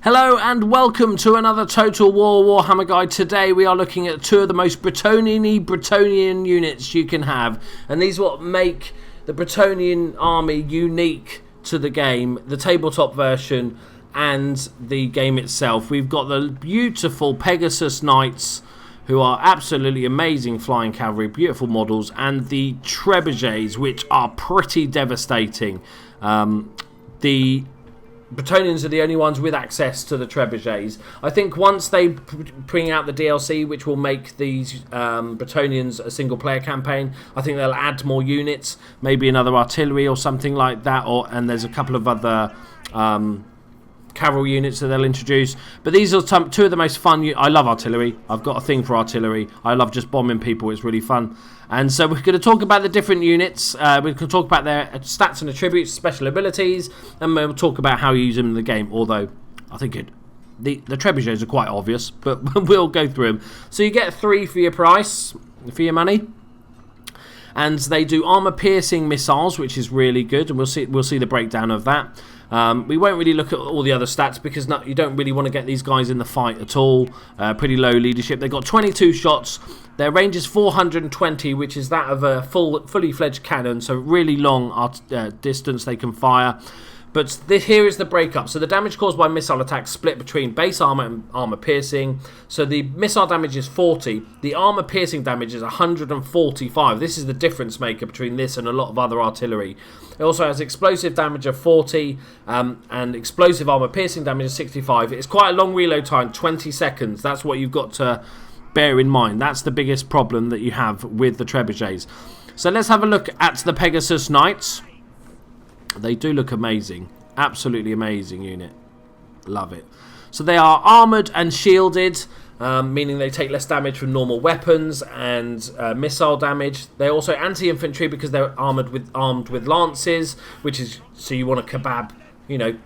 Hello and welcome to another Total War Warhammer guide. Today we are looking at two of the most Bretonnian units you can have. And these are what make the Bretonnian army unique to the game, the tabletop version and the game itself. We've got the beautiful Pegasus Knights, who are absolutely amazing flying cavalry, beautiful models, and the Trebuchets, which are pretty devastating. The Bretonnians are the only ones with access to the Trebuchets. I think once they bring out the DLC, which will make these Bretonnians a single-player campaign, I think they'll add more units, maybe another artillery or something like that, and there's a couple of other cavalry units that they'll introduce. But these are two of the most fun. I love artillery. I've got a thing for artillery. I love just bombing people. It's really fun. And so we're going to talk about the different units. We're going to talk about their stats and attributes, special abilities, and we'll talk about how you use them in the game. Although I think the trebuchets are quite obvious, but we'll go through them. So you get 3 for your price, for your money. And they do armor-piercing missiles, which is really good, and we'll see the breakdown of that. We won't really look at all the other stats because you don't really want to get these guys in the fight at all. Pretty low leadership. They've got 22 shots. Their range is 420, which is that of a fully fledged cannon, so really long distance they can fire. But here is the breakup. So the damage caused by missile attacks split between base armor and armor piercing. So the missile damage is 40. The armor piercing damage is 145. This is the difference maker between this and a lot of other artillery. It also has explosive damage of 40 and explosive armor piercing damage of 65. It's quite a long reload time, 20 seconds. That's what you've got to bear in mind. That's the biggest problem that you have with the trebuchets. So let's have a look at the Pegasus Knights. They do look amazing. Absolutely amazing unit. Love it. So they are armoured and shielded, meaning they take less damage from normal weapons and missile damage. They're also anti-infantry because they're armed with lances, which is, so you want a kebab. You know,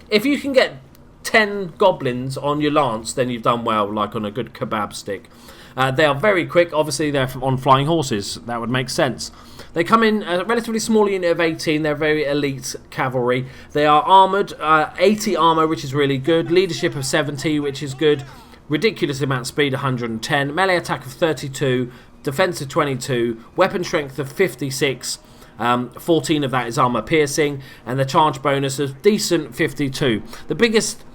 if you can get 10 goblins on your lance, then you've done well, like on a good kebab stick. They are very quick. Obviously, they're on flying horses. That would make sense. They come in a relatively small unit of 18. They're very elite cavalry. They are armoured, 80 armour, which is really good. Leadership of 70, which is good. Ridiculous amount of speed, 110. Melee attack of 32. Defense of 22. Weapon strength of 56. 14 of that is armour piercing. And the charge bonus of decent 52. The biggest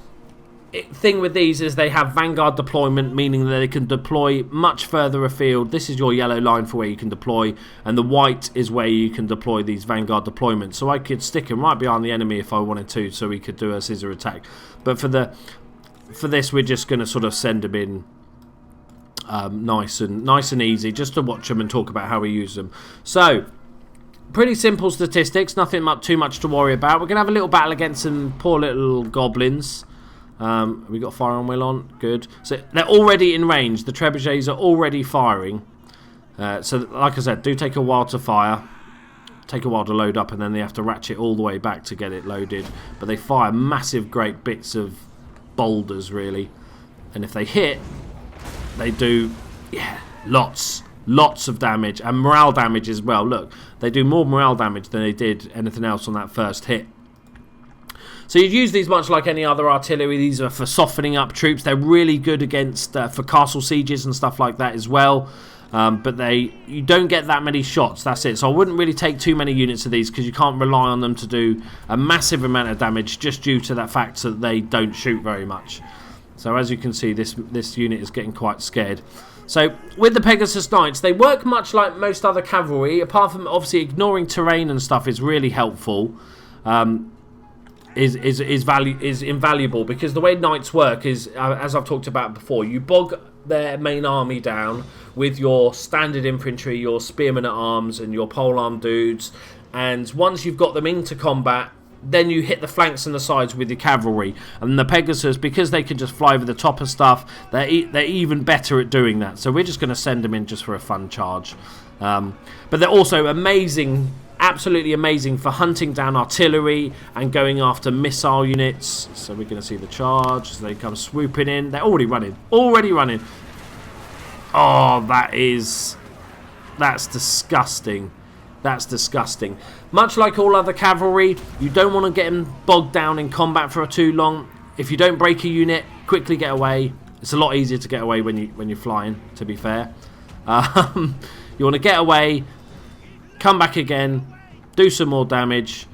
thing with these is they have vanguard deployment, meaning that they can deploy much further afield. This is your yellow line for where you can deploy, and the white is where you can deploy these vanguard deployments. So I could stick him right behind the enemy if I wanted to, so we could do a scissor attack. But for this, we're just going to sort of send them in nice and easy, just to watch them and talk about how we use them. So pretty simple statistics, nothing too much to worry about. We're going to have a little battle against some poor little goblins. We got fire on wheel on, good. So they're already in range. The trebuchets are already firing. So like I said, do take a while to fire, take a while to load up, and then they have to ratchet all the way back to get it loaded. But they fire massive, great bits of boulders, really. And if they hit, they do, lots of damage and morale damage as well. Look, they do more morale damage than they did anything else on that first hit. So you'd use these much like any other artillery. These are for softening up troops. They're really good against for castle sieges and stuff like that as well. But you don't get that many shots. That's it. So I wouldn't really take too many units of these because you can't rely on them to do a massive amount of damage just due to that fact that they don't shoot very much. So as you can see, this unit is getting quite scared. So with the Pegasus Knights, they work much like most other cavalry. Apart from obviously ignoring terrain and stuff is really helpful. Is invaluable because the way knights work is, as I've talked about before, you bog their main army down with your standard infantry, your spearmen at arms and your polearm dudes, and once you've got them into combat, then you hit the flanks and the sides with your cavalry. And the Pegasus, because they can just fly over the top of stuff, they're even better at doing that. So we're just going to send them in just for a fun charge. But they're also amazing, absolutely amazing for hunting down artillery and going after missile units. So we're going to see the charge as they come swooping in. They're already running. Oh, that's disgusting. That's disgusting. Much like all other cavalry, you don't want to get them bogged down in combat for too long. if you don't break a unit, quickly get away. It's a lot easier to get away when you're flying, to be fair. You want to get away, come back again, do some more damage.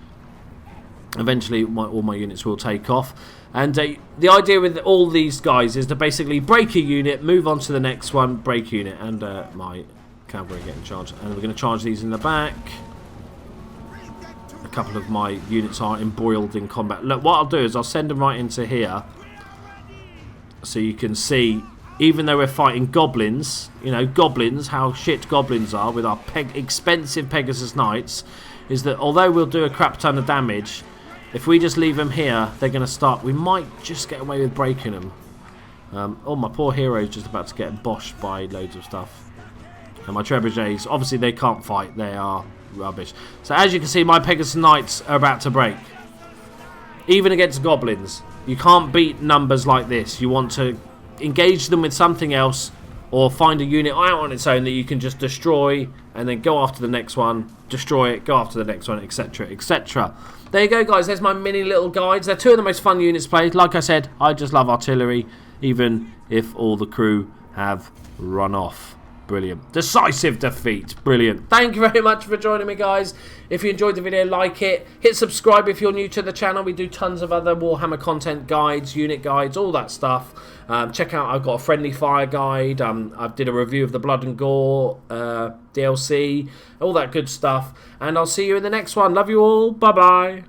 Eventually, all my units will take off. And the idea with all these guys is to basically break a unit, move on to the next one, break a unit. And my cavalry are getting charged. And we're going to charge these in the back. A couple of my units are embroiled in combat. Look, what I'll do is I'll send them right into here. So you can see, even though we're fighting goblins, you know, goblins, how shit goblins are with our expensive Pegasus Knights, is that although we'll do a crap ton of damage, if we just leave them here, they're going to start. We might just get away with breaking them. Oh, my poor hero's just about to get boshed by loads of stuff. And my Trebuchets, obviously they can't fight. They are rubbish. So as you can see, my Pegasus Knights are about to break. Even against goblins. You can't beat numbers like this. You want to engage them with something else, or find a unit out on its own that you can just destroy and then go after the next one, destroy it, go after the next one, etc, etc. There you go, guys. There's my mini little guides. They're two of the most fun units played. Like I said, I just love artillery, even if all the crew have run off. Brilliant. Decisive defeat. Brilliant. Thank you very much for joining me, guys. If you enjoyed the video, like it. Hit subscribe if you're new to the channel. We do tons of other Warhammer content, guides, unit guides, all that stuff. Check out, I've got a friendly fire guide. I did a review of the Blood and Gore DLC. All that good stuff. And I'll see you in the next one. Love you all. Bye-bye.